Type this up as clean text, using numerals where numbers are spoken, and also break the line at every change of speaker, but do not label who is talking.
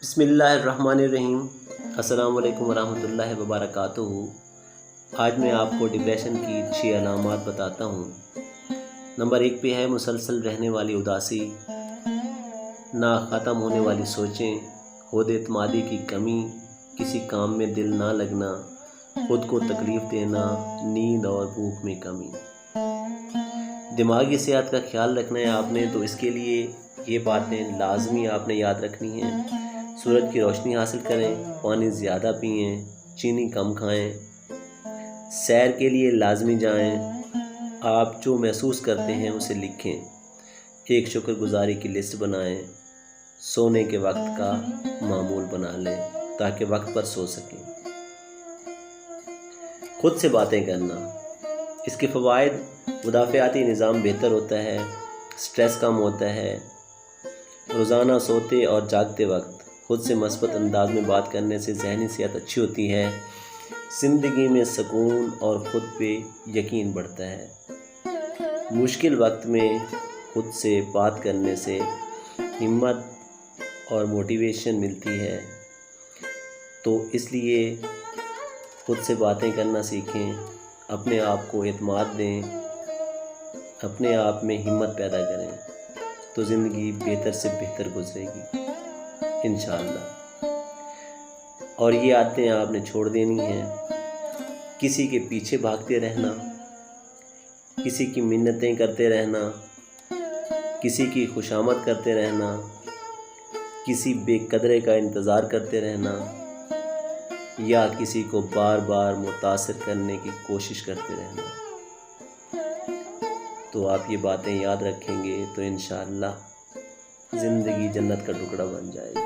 بسم اللہ الرحمن الرحیم۔ السلام علیکم ورحمۃ اللہ وبرکاتہ۔ آج میں آپ کو ڈپریشن کی 6 علامات بتاتا ہوں۔ نمبر 1 پہ ہے مسلسل رہنے والی اداسی، نہ ختم ہونے والی سوچیں، خود اعتمادی کی کمی، کسی کام میں دل نہ لگنا، خود کو تکلیف دینا، نیند اور بھوک میں کمی۔ دماغی صحت کا خیال رکھنا ہے آپ نے، تو اس کے لیے یہ باتیں لازمی آپ نے یاد رکھنی ہیں۔ سورج کی روشنی حاصل کریں، پانی زیادہ پئیں، چینی کم کھائیں، سیر کے لیے لازمی جائیں، آپ جو محسوس کرتے ہیں اسے لکھیں، ایک شکر گزاری کی لسٹ بنائیں، سونے کے وقت کا معمول بنا لیں تاکہ وقت پر سو سکیں۔ خود سے باتیں کرنا، اس کے فوائد: مدافعاتی نظام بہتر ہوتا ہے، سٹریس کم ہوتا ہے۔ روزانہ سوتے اور جاگتے وقت خود سے مثبت انداز میں بات کرنے سے ذہنی صحت اچھی ہوتی ہے، زندگی میں سکون اور خود پہ یقین بڑھتا ہے۔ مشکل وقت میں خود سے بات کرنے سے ہمت اور موٹیویشن ملتی ہے، تو اس لیے خود سے باتیں کرنا سیکھیں، اپنے آپ کو اعتماد دیں، اپنے آپ میں ہمت پیدا کریں، تو زندگی بہتر سے بہتر گزرے گی انشاءاللہ۔ اور یہ عادتیں آپ نے چھوڑ دینی ہیں: کسی کے پیچھے بھاگتے رہنا، کسی کی منتیں کرتے رہنا، کسی کی خوشامد کرتے رہنا، کسی بے قدرے کا انتظار کرتے رہنا، یا کسی کو بار بار متاثر کرنے کی کوشش کرتے رہنا۔ تو آپ یہ باتیں یاد رکھیں گے تو انشاءاللہ زندگی جنت کا ٹکڑا بن جائے گی۔